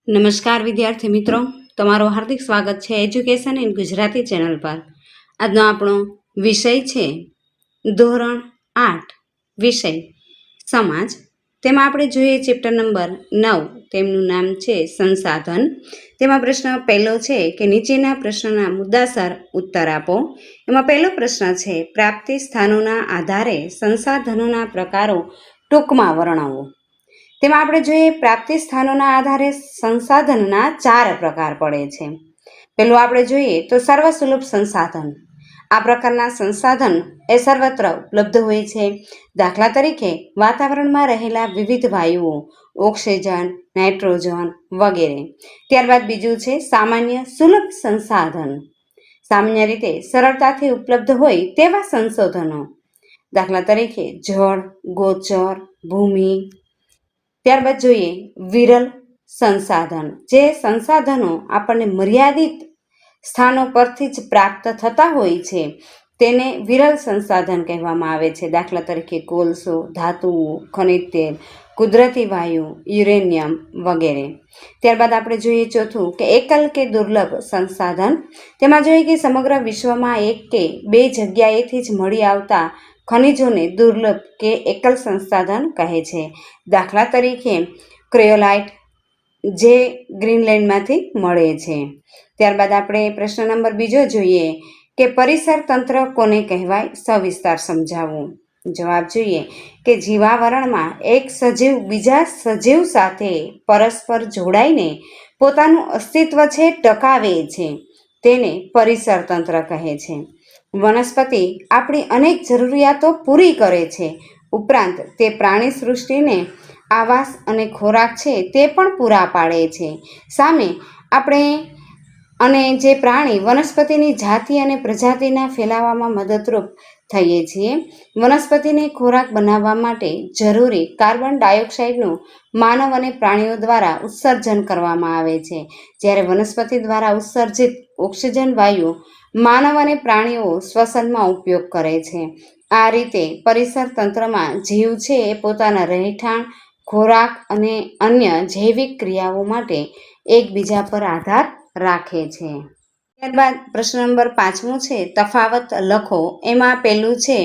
નમસ્કાર વિદ્યાર્થી મિત્રો, તમારું હાર્દિક સ્વાગત છે એજ્યુકેશન ઇન ગુજરાતી ચેનલ પર। આજનો આપણો વિષય છે ધોરણ 8 વિષય સમાજ। તેમાં આપણે જોઈએ ચેપ્ટર નંબર 9, તેમનું નામ છે સંસાધન। તેમાં પ્રશ્ન પહેલો છે કે નીચેના પ્રશ્નના મુદ્દાસર ઉત્તર આપો। એમાં પહેલો પ્રશ્ન છે પ્રાપ્તિ સ્થાનોના આધારે સંસાધનોના પ્રકારો ટૂંકમાં વર્ણવો। તેમાં આપણે જોઈએ પ્રાપ્તિ સ્થાનોના આધારે સંસાધનના 4 પ્રકાર પડે છે। પહેલું આપણે જોઈએ તો સર્વસુલભ સંસાધન। આ પ્રકારના સંસાધન એ સર્વત્ર ઉપલબ્ધ હોય છે। દાખલા તરીકે વાતાવરણમાં રહેલા વિવિધ વાયુઓ, ઓક્સિજન, નાઇટ્રોજન વગેરે। ત્યારબાદ બીજું છે સામાન્ય સુલભ સંસાધન। સામાન્ય રીતે સરળતાથી ઉપલબ્ધ હોય તેવા સંશોધનો, દાખલા તરીકે જળ, ગોચર, ભૂમિ। ત્યારબાદ જોઈએ વિરલ સંસાધન। જે સંસાધનો આપણને મર્યાદિત સ્થાનો પરથી જ પ્રાપ્ત થતા હોય છે તેને વિરલ સંસાધન કહેવામાં આવે છે। દાખલા તરીકે કોલસો, ધાતુઓ, ખનિજ તેલ, કુદરતી વાયુ, યુરેનિયમ વગેરે। ત્યારબાદ આપણે જોઈએ ચોથું કે એકલ કે દુર્લભ સંસાધન। તેમાં જોઈએ કે સમગ્ર વિશ્વમાં એક કે બે જગ્યાએથી જ મળી આવતા ખનિજોને દુર્લભ કે એકલ સંસાધન કહે છે। દાખલા તરીકે ક્રેયોલાઇટ, જે ગ્રીનલેન્ડમાંથી મળે છે। ત્યારબાદ આપણે પ્રશ્ન નંબર બીજો જોઈએ કે પરિસર તંત્ર કોને કહેવાય, સવિસ્તાર સમજાવો। જવાબ જોઈએ કે જીવાવરણમાં એક સજીવ બીજા સજીવ સાથે પરસ્પર જોડાઈને પોતાનું અસ્તિત્વ છે ટકાવે છે તેને પરિસર તંત્ર કહે છે। વનસ્પતિ આપણી અનેક જરૂરિયાતો પૂરી કરે છે, ઉપરાંત તે પ્રાણી સૃષ્ટિને આવાસ અને ખોરાક છે તે પણ પૂરા પાડે છે। સામે આપણે અને જે પ્રાણી વનસ્પતિની જાતિ અને પ્રજાતિના ફેલાવામાં મદદરૂપ થઈએ છીએ। વનસ્પતિને ખોરાક બનાવવા માટે જરૂરી કાર્બન ડાયોક્સાઇડનું માનવ અને પ્રાણીઓ દ્વારા ઉત્સર્જન કરવામાં આવે છે, જ્યારે વનસ્પતિ દ્વારા ઉત્સર્જિત ઓક્સિજન વાયુ માનવ અને પ્રાણીઓ શ્વસનમાં ઉપયોગ કરે છે। આ રીતે પરિસર તંત્રમાં જીવ છે એ પોતાના રહેઠાણ, ખોરાક અને અન્ય જૈવિક ક્રિયાઓ માટે એકબીજા પર આધાર રાખે છે। ત્યારબાદ પ્રશ્ન નંબર 5 છે તફાવત લખો। એમાં પહેલું છે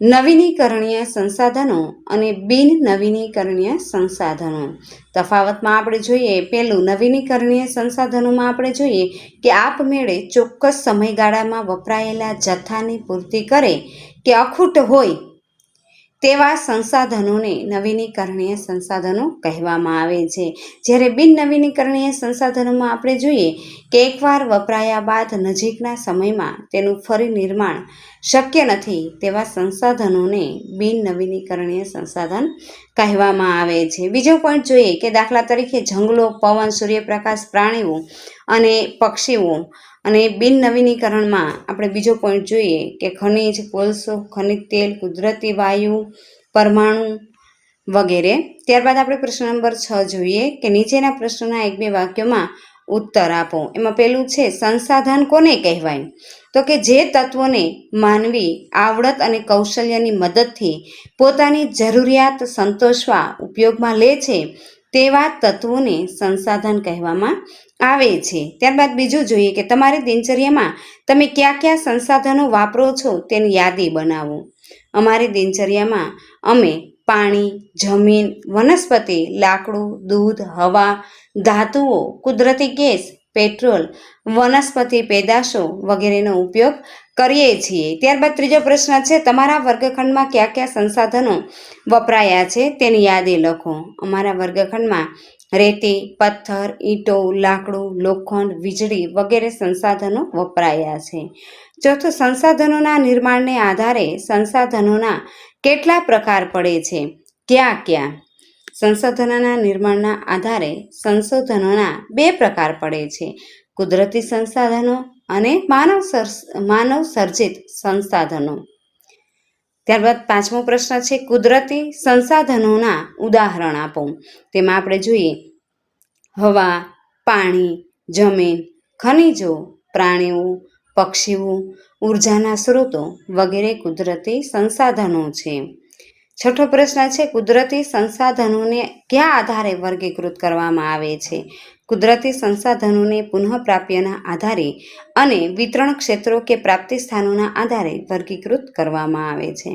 નવીનીકરણીય સંસાધનો અને બિન નવીનીકરણીય સંસાધનો। તફાવતમાં આપણે જોઈએ પહેલું નવીનીકરણીય સંસાધનોમાં આપણે જોઈએ કે આપમેળે ચોક્કસ સમયગાળામાં વપરાયેલા જથ્થાની પૂર્તિ કરે કે અખૂટ હોય તેવા સંસાધનોને નવીનીકરણીય સંસાધનો કહેવામાં આવે છે, જ્યારે બિન નવીનીકરણીય સંસાધનોમાં આપણે જોઈએ કે એકવાર વપરાયા બાદ નજીકના સમયમાં તેનું ફરી નિર્માણ શક્ય નથી તેવા સંસાધનોને બિન નવીનીકરણીય સંસાધન કહેવામાં આવે છે। બીજો પોઈન્ટ જોઈએ કે દાખલા તરીકે જંગલો, પવન, સૂર્યપ્રકાશ, પ્રાણીઓ અને પક્ષીઓ। અને બિન નવીનીકરણમાં આપણે બીજો પોઈન્ટ જોઈએ કે ખનિજ, કોલસો, ખનિજ તેલ, કુદરતી વાયુ, પરમાણુ વગેરે। ત્યારબાદ આપણે પ્રશ્ન નંબર 6 જોઈએ કે નીચેના પ્રશ્નના 1-2 વાક્યોમાં ઉત્તર આપો। એમાં પહેલું છે સંસાધન કોને કહેવાય, તો કે જે તત્વોને માનવી આવડત અને કૌશલ્યની મદદથી પોતાની જરૂરિયાત સંતોષવા ઉપયોગમાં લે છે તેવા તત્વોને સંસાધન કહેવામાં આવે છે। ત્યારબાદ બીજું જોઈએ કે તમારી દિનચર્યામાં તમે કયા કયા સંસાધનો વાપરો છો તેની યાદી બનાવો। અમારી દિનચર્યામાં અમે પાણી, જમીન, વનસ્પતિ, લાકડું, દૂધ, હવા, ધાતુઓ, કુદરતી ગેસ, પેટ્રોલ, વનસ્પતિ પેદાશો વગેરેનો ઉપયોગ કરીએ છીએ। ત્યારબાદ ત્રીજો પ્રશ્ન છે તમારા વર્ગખંડમાં કયા કયા સંસાધનો વપરાયા છે તેની યાદી લખો। અમારા વર્ગખંડમાં રેતી, પથ્થર, ઈંટો, લાકડું, લોખંડ, વીજળી વગેરે સંસાધનો વપરાયા છે। ચોથું, સંસાધનોના નિર્માણને આધારે સંસાધનોના કેટલા પ્રકાર પડે છે, કયા કયા? સંસાધનોના નિર્માણના આધારે સંશોધનોના 2 પ્રકાર પડે છે, કુદરતી સંસાધનો અને માનવ સર્જિત સંસાધનો। ત્યારબાદ 5મો પ્રશ્ન છે કુદરતી સંસાધનોના ઉદાહરણ આપો। તેમાં આપણે જોઈએ હવા, પાણી, જમીન, ખનિજો, પ્રાણીઓ, પક્ષીઓ, ઉર્જાના સ્ત્રોતો વગેરે કુદરતી સંસાધનો છે। છઠ્ઠો પ્રશ્ન છે, કુદરતી સંસાધનોને કયા આધારે વર્ગીકૃત કરવામાં આવે છે? કુદરતી સંસાધનોને પુનઃપ્રાપ્યના આધારે અને વિતરણ ક્ષેત્રો કે પ્રાપ્તિ સ્થાનોના આધારે વર્ગીકૃત કરવામાં આવે છે.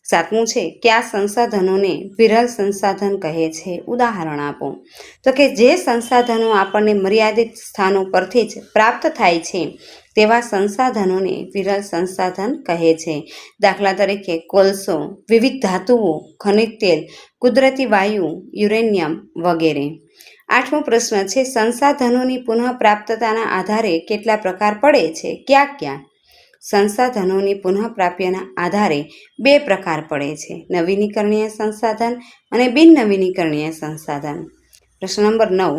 સાતમું છે, કયા સંસાધનોને વિરલ સંસાધન કહે છે? ઉદાહરણ આપો. તો કે જે સંસાધનો આપણને મર્યાદિત સ્થાનો પરથી જ પ્રાપ્ત થાય છે તેવા સંસાધનોને વિરલ સંસાધન કહે છે. દાખલા તરીકે કોલસો, વિવિધ ધાતુઓ, ખનિજ તેલ, કુદરતી વાયુ, યુરેનિયમ વગેરે. આઠમો પ્રશ્ન છે, સંસાધનોની પુનઃપ્રાપ્તતાના આધારે કેટલા પ્રકાર પડે છે? ક્યાં ક્યાં? સંસાધનોની પુનઃપ્રાપ્યના આધારે બે પ્રકાર પડે છે, નવીનીકરણીય સંસાધન અને બિન નવીનીકરણીય સંસાધન. પ્રશ્ન નંબર 9,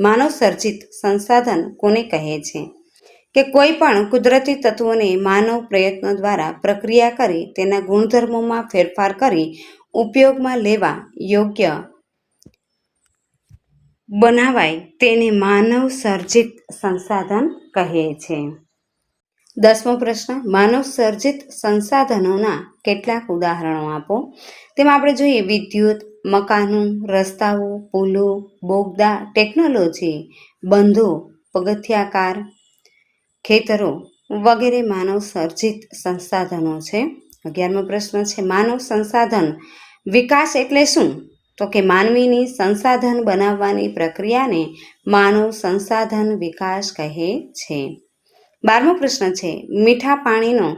માનવ સર્જિત સંસાધન કોને કહે છે? કે કોઈ પણ કુદરતી તત્વોને માનવ પ્રયત્નો દ્વારા પ્રક્રિયા કરી તેના ગુણધર્મોમાં ફેરફાર કરી ઉપયોગમાં લેવા યોગ્ય બનાવાય તેને માનવ સર્જિત સંસાધન કહે છે. 10મો પ્રશ્ન, માનવ સર્જિત સંસાધનોના કેટલાક ઉદાહરણો આપો. તેમાં આપણે જોઈએ વિદ્યુત, મકાનો, રસ્તાઓ, પુલો, બોગદા, ટેકનોલોજી, બંધો, પગથિયાકાર, ખેતરો વગેરે માનવ સર્જિત સંસાધનો છે. 11મો પ્રશ્ન છે, માનવ સંસાધન વિકાસ એટલે શું? તો કે માનવીની સંસાધન બનાવવાની પ્રક્રિયાને માનવ સંસાધન વિકાસ કહે છે. 12મો પ્રશ્ન છે, મીઠા પાણીનો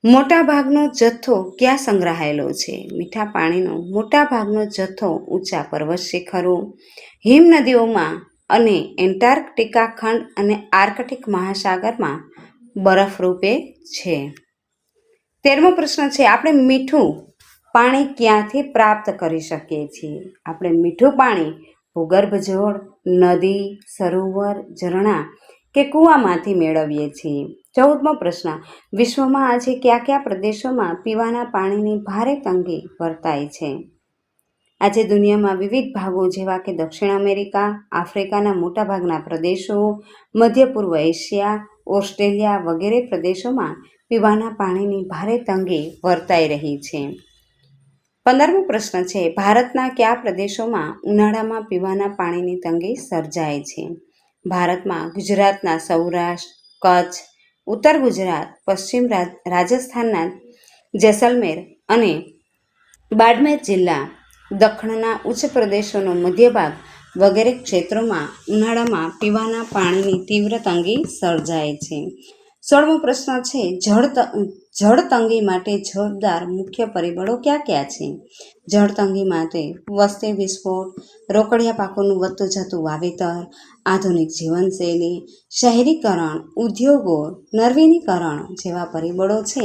મોટાભાગનો જથ્થો ક્યાં સંગ્રહાયેલો છે? મીઠા પાણીનો મોટાભાગનો જથ્થો ઊંચા પર્વત શિખરો, હિમ નદીઓમાં અને એન્ટાર્કટિકા ખંડ અને આર્કટિક મહાસાગરમાં બરફ રૂપે છે. 13મો પ્રશ્ન છે, આપણે મીઠું પાણી ક્યાંથી પ્રાપ્ત કરી શકીએ છીએ? આપણે મીઠું પાણી ભૂગર્ભ જળ, નદી, સરોવર, ઝરણા કે કૂવામાંથી મેળવીએ છીએ. 14મો પ્રશ્ન, વિશ્વમાં આજે કયા કયા પ્રદેશોમાં પીવાના પાણીની ભારે તંગી વર્તાય છે? આજે દુનિયામાં વિવિધ ભાગો જેવા કે દક્ષિણ અમેરિકા, આફ્રિકાના મોટાભાગના પ્રદેશો, મધ્ય પૂર્વ એશિયા, ઓસ્ટ્રેલિયા વગેરે પ્રદેશોમાં પીવાના પાણીની ભારે તંગી વર્તાઈ રહી છે. 15મો પ્રશ્ન છે, ભારતના કયા પ્રદેશોમાં ઉનાળામાં પીવાના પાણીની તંગી સર્જાય છે? ભારતમાં ગુજરાતના સૌરાષ્ટ્ર, કચ્છ, ઉત્તર ગુજરાત, પશ્ચિમ રાજસ્થાનના જેસલમેર અને બાડમેર જિલ્લા, દખણના ઉચ્ચ પ્રદેશોનો મધ્ય ભાગ વગેરે ક્ષેત્રોમાં ઉનાળામાં પીવાના પાણીની તીવ્ર તંગી સર્જાય છે. 16મો પ્રશ્ન છે, જળ તંગી માટે જવાબદાર મુખ્ય પરિબળો કયા કયા છે? જળ તંગી માટે વસ્તી વિસ્ફોટ, રોકડિયા પાકોનું વધતું જતું વાવેતર, આધુનિક જીવનશૈલી, શહેરીકરણ, ઉદ્યોગો, નવીનીકરણ જેવા પરિબળો છે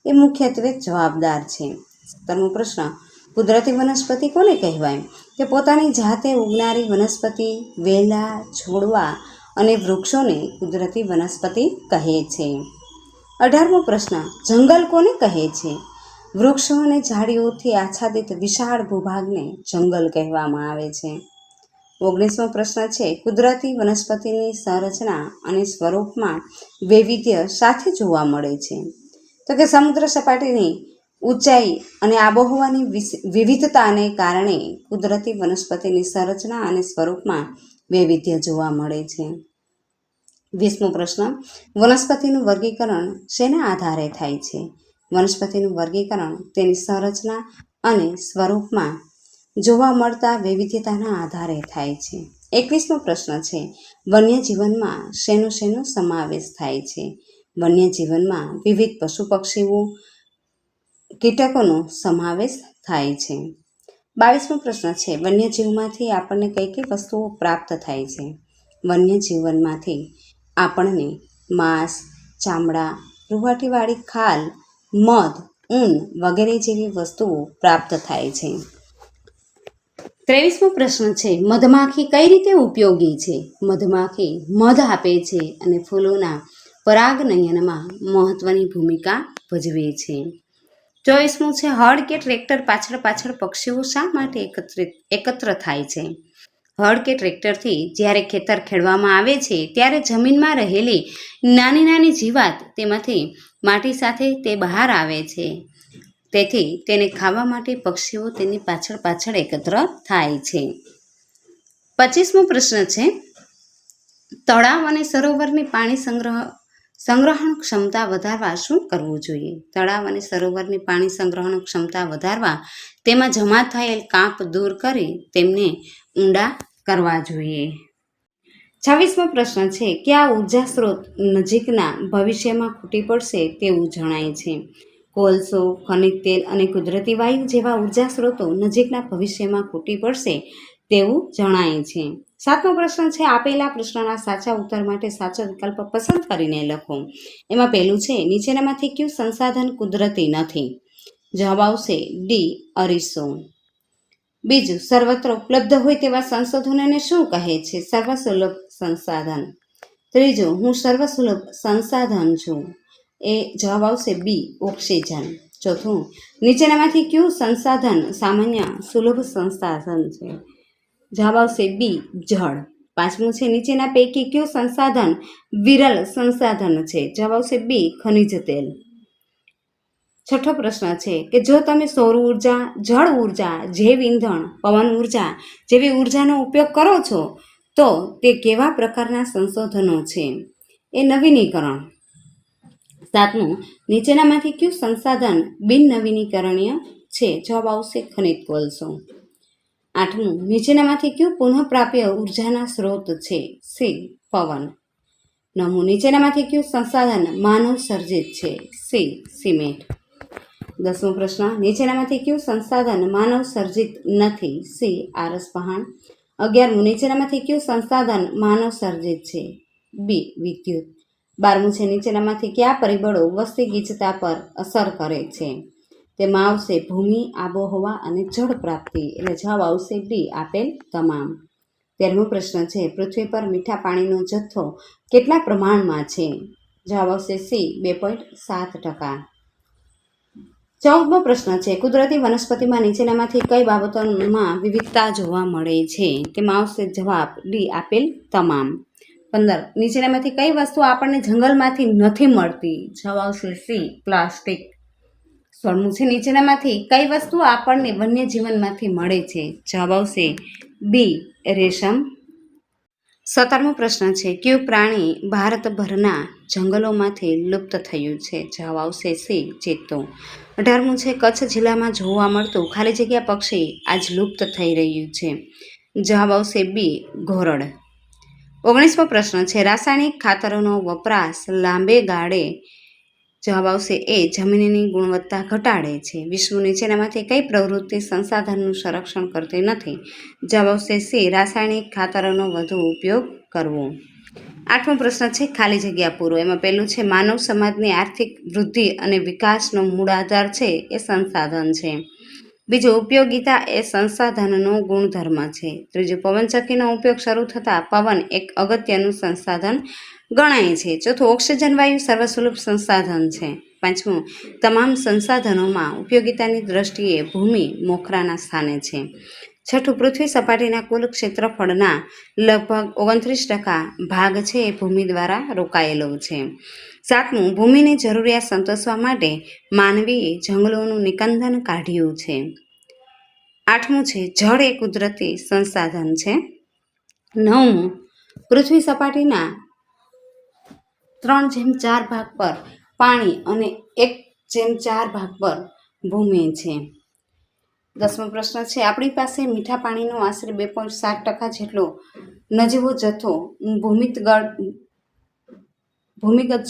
એ મુખ્યત્વે જવાબદાર છે. 17મો પ્રશ્ન, કુદરતી વનસ્પતિ કોને કહેવાય? કે પોતાની જાતે ઉગનારી વનસ્પતિ, વેલા, છોડવા અને વૃક્ષોને કુદરતી વનસ્પતિ કહે છે. 18મો પ્રશ્ન, જંગલ કોને કહે છે? વૃક્ષો અને ઝાડીઓથી આચ્છાદિત વિશાળ ભૂભાગને જંગલ કહેવામાં આવે છે. 19મો પ્રશ્ન છે, કુદરતી વનસ્પતિની સંરચના અને સ્વરૂપમાં વૈવિધ્ય સાથે જોવા મળે છે? તો કે સમુદ્ર સપાટીની ઊંચાઈ અને આબોહવાની વિવિધતાને કારણે કુદરતી વનસ્પતિની સંરચના અને સ્વરૂપમાં વૈવિધ્ય જોવા મળે છે. 20મો પ્રશ્ન, વનસ્પતિનું વર્ગીકરણ શેના આધારે થાય છે? વનસ્પતિનું વર્ગીકરણ તેની સંરચના અને સ્વરૂપમાં જોવા મળતા વૈવિધ્યતાના આધારે થાય છે. 21મો પ્રશ્ન છે, વન્યજીવનમાં શેનો સમાવેશ થાય છે? વન્યજીવનમાં વિવિધ પશુ પક્ષીઓ, કીટકોનો સમાવેશ થાય છે. 22મો પ્રશ્ન છે, વન્યજીવમાંથી આપણને કઈ કઈ વસ્તુઓ પ્રાપ્ત થાય છે? વન્યજીવનમાંથી આપણને માંસ, ચામડા, રૂંવાટીવાળી ખાલ, મધ, ઊન વગેરે જેવી વસ્તુઓ પ્રાપ્ત થાય છે. 23મો પ્રશ્ન છે, મધમાખી કઈ રીતે ઉપયોગી છે? મધમાખી મધ આપે છે અને ફૂલોના પરાગનયનમાં મહત્વની ભૂમિકા ભજવે છે. 24મું છે, હળ કે ટ્રેક્ટર પાછળ પક્ષીઓ શા માટે એકત્ર થાય છે? હળ કે ટ્રેક્ટરથી જ્યારે ખેતર ખેડવામાં આવે છે ત્યારે જમીનમાં રહેલી નાની નાની જીવાત તેમાંથી માટી સાથે તે બહાર આવે છે. તેથી તેને ખાવા માટે પક્ષીઓ તેની પાછળ પાછળ એકત્ર થાય છે. 25મો પ્રશ્ન છે, તળાવ અને સરોવરની પાણી સંગ્રહણ ક્ષમતા વધારવા શું કરવું જોઈએ? તળાવ અને સરોવરની પાણી સંગ્રહણ ક્ષમતા વધારવા તેમાં જમા થયેલ કાંપ દૂર કરી તેમને ઊંડા કરવા જોઈએ. 26મો પ્રશ્ન છે, કયા ઉર્જા સ્ત્રોત નજીકના ભવિષ્યમાં ખૂટી પડશે તેવું જણાય છે? કોલસો, ખનિજ તેલ અને કુદરતી વાયુ જેવા ઉર્જા સ્ત્રોતો નજીકના ભવિષ્યમાં ખૂટી પડશે તેવું જણાય છે. 7મો પ્રશ્ન છે, આપેલા પ્રશ્નના સાચા ઉત્તર માટે સાચો વિકલ્પ પસંદ કરીને લખો. એમાં પહેલું છે, નીચેનામાંથી કયું સંસાધન કુદરતી નથી? જવાબ આવશે ડી, અરીસો. બીજું, સર્વત્ર ઉપલબ્ધ હોય તેવા સંશોધનોને શું કહે છે? સર્વસુલભ સંસાધન. ત્રીજું, હું સર્વસુલભ સંસાધન છું. એ જવાબ આવશે બી, ઓક્સિજન. ચોથું, નીચેનામાંથી કયું સંસાધન સામાન્ય સુલભ સંસાધન છે? જવાબ આવશે બી, જળ. પાંચમું છે, નીચેના પૈકી કયું સંસાધન વિરલ સંસાધન છે? જવાબ આવશે બી, ખનિજ તેલ. છઠ્ઠો પ્રશ્ન છે કે જો તમે સૌર ઉર્જા, જળ ઉર્જા, જૈવ ઇંધણ, પવન ઉર્જા જેવી ઉર્જાનો ઉપયોગ કરો છો તો તે કેવા પ્રકારના સંશોધનો છે? એ નવીનીકરણ. સાતમું, નીચેનામાંથી કયું સંસાધન બિન નવીનીકરણીય છે? જવાબ આવશે ખનિજ કોલસો. આઠમું, નીચેનામાંથી કયું પુનઃપ્રાપ્ય ઉર્જાના સ્ત્રોત છે? સી, પવન. નવમું, નીચેનામાંથી કયું સંસાધન માનવ સર્જિત છે? C, cement. 10મો પ્રશ્ન, નીચેનામાંથી કયું સંસાધન માનવ સર્જિત નથી? સી, આરસ પહાણ. 11મું, નીચેનામાંથી કયું સંસાધન માનવ સર્જિત છે? બી, વિદ્યુત. 12મું છે, નીચેનામાંથી કયા પરિબળો વસ્તી ગીચતા પર અસર કરે છે? તેમાં આવશે ભૂમિ, આબોહવા અને જળ પ્રાપ્તિ. એટલે જવાબ આવશે ડી, આપેલ તમામ. 13મો પ્રશ્ન છે, પૃથ્વી પર મીઠા પાણીનો જથ્થો કેટલા પ્રમાણમાં છે? જવાબ આવશે સી, 2.7%. 14મો પ્રશ્ન છે, કુદરતી વનસ્પતિમાં નીચેનામાંથી કઈ બાબતોમાં વિવિધતા જોવા મળે છે? તેમાં આવશે જવાબ ડી, આપેલ તમામ. 15, નીચેનામાંથી કઈ વસ્તુ આપણને જંગલમાંથી નથી મળતી? જવાબ આવશે સી, પ્લાસ્ટિક. 16મું છે, નીચેનામાંથી કઈ વસ્તુ આપણને વન્ય જીવનમાંથી મળે છે? જવાબ આવશે બી, રેશમ. 17મો પ્રશ્ન છે, કયું પ્રાણી ભારતભરના જંગલોમાંથી લુપ્ત થયું છે? જવાબ આવશે સી, ચિત્તો. 18મું છે, કચ્છ જિલ્લામાં જોવા મળતું ખાલી જગ્યા પક્ષી આજ લુપ્ત થઈ રહ્યું છે? જવાબ આવશે બી, ઘોરડ. 19મો પ્રશ્ન છે, રાસાયણિક ખાતરોનો વપરાશ લાંબે ગાળે જવાબ આવશે એ, જમીનની ગુણવત્તા ઘટાડે છે. 20મું, નીચેનામાંથી કઈ પ્રવૃત્તિ સંસાધનનું સંરક્ષણ કરતી નથી? જવાબ આવશે સી, રાસાયણિક ખાતરોનો વધુ ઉપયોગ કરવો. 8મો પ્રશ્ન છે, ખાલી જગ્યા પૂરો. એમાં પહેલું છે, માનવ સમાજની આર્થિક વૃદ્ધિ અને વિકાસનો મૂળ આધાર છે એ સંસાધન છે. બીજું, ઉપયોગિતા એ સંસાધનનો ગુણધર્મ છે. ત્રીજું, પવનચક્કીનો ઉપયોગ શરૂ થતાં પવન એક અગત્યનું સંસાધન ગણાય છે. ચોથું, ઓક્સિજન વાયુ સર્વસુલભ સંસાધન છે. પાંચમું, તમામ સંસાધનોમાં ઉપયોગિતાની દ્રષ્ટિએ ભૂમિ મોખરાના સ્થાને છે. છઠ્ઠું, પૃથ્વી સપાટીના કુલ ક્ષેત્રફળના લગભગ 29% ભાગ છે એ ભૂમિ દ્વારા રોકાયેલો છે. સાતમું, ભૂમિની જરૂરિયાત સંતોષવા માટે માનવીએ જંગલોનું નિકંદન કાઢ્યું છે. આઠમું છે, જળ એ કુદરતી સંસાધન છે. 9મું, પૃથ્વી સપાટીના 3/4 ભાગ પર પાણી અને 1/4 ભાગ પર ભૂમિ છે. 10મો પ્રશ્ન છે, આપણી પાસે મીઠા પાણીનો આશરે 2.7% જેટલો નજીવો જથ્થો ભૂમિગત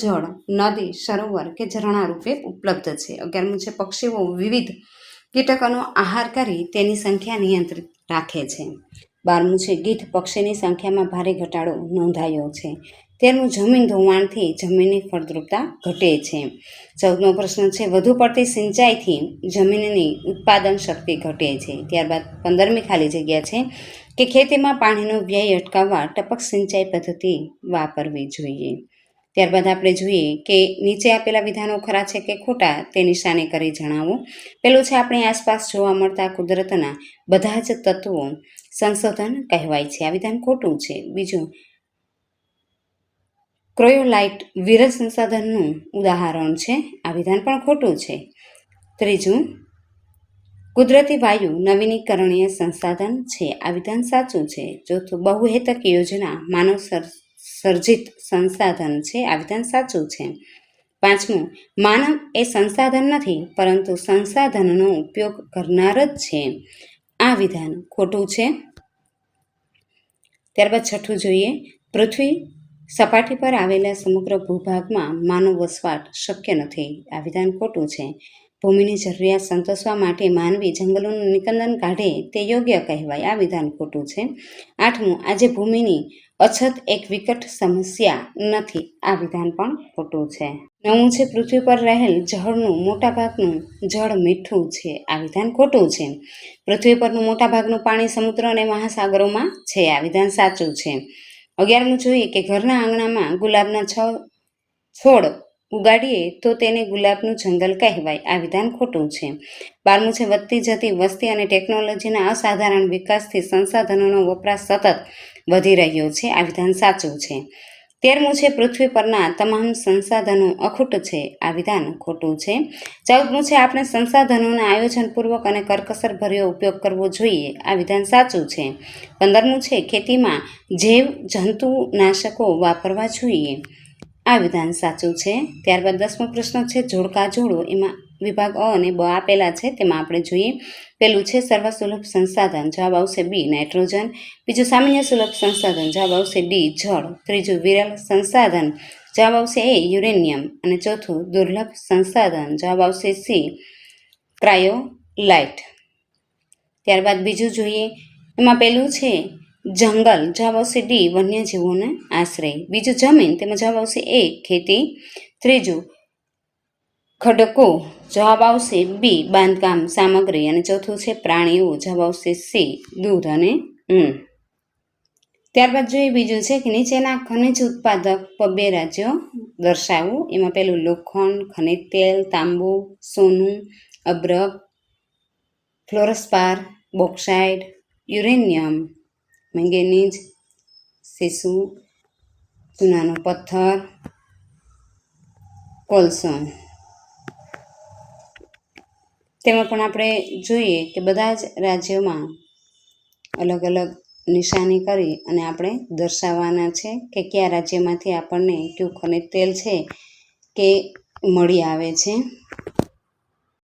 જળ, નદી, સરોવર કે ઝરણા રૂપે ઉપલબ્ધ છે. 11મું છે, પક્ષીઓ વિવિધ કીટકોનો આહાર કરી તેની સંખ્યા નિયંત્રિત રાખે છે. 12મું છે, ગીધ પક્ષીની સંખ્યામાં ભારે ઘટાડો નોંધાયો છે. 13મું, જમીન ધોવાણથી જમીનની ફળદ્રુપતા ઘટે છે. 14મો પ્રશ્ન છે, વધુ પડતી સિંચાઈથી જમીનની ઉત્પાદન શક્તિ ઘટે છે. ત્યારબાદ 15મી ખાલી જગ્યા છે કે ખેતીમાં પાણીનો વ્યય અટકાવવા ટપક સિંચાઈ પદ્ધતિ વાપરવી જોઈએ. ત્યારબાદ આપણે જોઈએ કે નીચે આપેલા વિધાનો ખરા છે કે ખોટા તે નિશાની કરી જણાવો. પેલું છે, આપણી આસપાસ જોવા મળતા કુદરતના બધા જ તત્વો સંશોધન કહેવાય છે. આ વિધાન ખોટું છે. બીજું, ક્રોયોલાઇટ વિરલ સંસાધનનું ઉદાહરણ છે. આ વિધાન પણ ખોટું છે. ત્રીજું, કુદરતી વાયુ નવીનીકરણીય સંસાધન છે. આ વિધાન સાચું છે. ચોથું, બહુહેતુક યોજના માનવ સર્જિત સંસાધન છે. આ વિધાન સાચું છે. પાંચમું, માનવ એ સંસાધન નથી પરંતુ સંસાધનનો ઉપયોગ કરનાર જ છે. આ વિધાન ખોટું છે. ત્યારબાદ છઠ્ઠું જોઈએ, પૃથ્વી સપાટી પર આવેલા સમગ્ર ભૂભાગમાં માનવ વસવાટ શક્ય નથી. આ વિધાન ખોટું છે. ભૂમિની જરૂરિયાત સંતોષવા માટે માનવી જંગલોનું નિકંદન કાઢે તે યોગ્ય કહેવાય. આ વિધાન ખોટું છે. આઠમું, આજે ભૂમિની અછત એક વિકટ સમસ્યા નથી. આ વિધાન પણ ખોટું છે. નવમું છે, પૃથ્વી પર રહેલ જળનું મોટાભાગનું જળ મીઠું છે. આ વિધાન ખોટું છે. પૃથ્વી પરનું મોટાભાગનું પાણી સમુદ્ર અને મહાસાગરોમાં છે. આ વિધાન સાચું છે. 11મું જોઈએ કે ઘરના આંગણામાં ગુલાબના છોડ ઉગાડીએ તો તેને ગુલાબનું જંગલ કહેવાય. આ વિધાન ખોટું છે. 12મું છે, વધતી જતી વસ્તી અને ટેકનોલોજીના અસાધારણ વિકાસથી સંસાધનોનો વપરાશ સતત વધી રહ્યો છે. આ વિધાન સાચું છે. 13મું છે, પૃથ્વી પરના તમામ સંસાધનો અખૂટ છે. આ વિધાન ખોટું છે. 14મું છે, આપણે સંસાધનોના આયોજનપૂર્વક અને કરકસરભર્યો ઉપયોગ કરવો જોઈએ. આ વિધાન સાચું છે. 15મું છે, ખેતીમાં જૈવ જંતુનાશકો વાપરવા જોઈએ. આ વિધાન સાચું છે. ત્યારબાદ 10મો પ્રશ્ન છે, જોડકા જોડો. એમાં વિભાગ અ અને બ આપેલા છે, તેમાં આપણે જોઈએ. પહેલું છે સર્વસુલભ સંસાધન, જવાબ આવશે બી નાઇટ્રોજન. બીજું સામાન્ય સુલભ સંસાધન, જવાબ આવશે ડી જળ. ત્રીજું વિરલ સંસાધન, જવાબ આવશે એ યુરેનિયમ. અને ચોથું દુર્લભ સંસાધન, જવાબ આવશે સી ક્રાયોલાઇટ. ત્યારબાદ બીજું જોઈએ. એમાં પહેલું છે જંગલ, જવાબ આવશે ડી વન્યજીવોને આશ્રય. બીજું જમીન, તેમાં જવાબ આવશે એ ખેતી. ત્રીજું ખડકો, જવાબ આવશે બી બાંધકામ સામગ્રી. અને ચોથું છે પ્રાણીઓ, જવાબ આવશે સી દૂધ અને ઊન. ત્યારબાદ જોઈએ બીજું છે કે નીચેના ખનિજ ઉત્પાદક 2 રાજ્યો દર્શાવો. એમાં પહેલું લોખંડ, ખનિજ તેલ, તાંબુ, સોનું, અબ્રક, ફ્લોરસ્પાર, બોક્સાઇડ, યુરેનિયમ, મેંગેનીઝ, સીસુ, ચૂનાનો પથ્થર, કોલસો. તેમાં પણ આપણે જોઈએ કે બધા જ રાજ્યોમાં અલગ અલગ નિશાની કરી અને આપણે દર્શાવવાના છે કે કયા રાજ્યમાંથી આપણને કયું ખનિજ તેલ છે કે મળી આવે છે.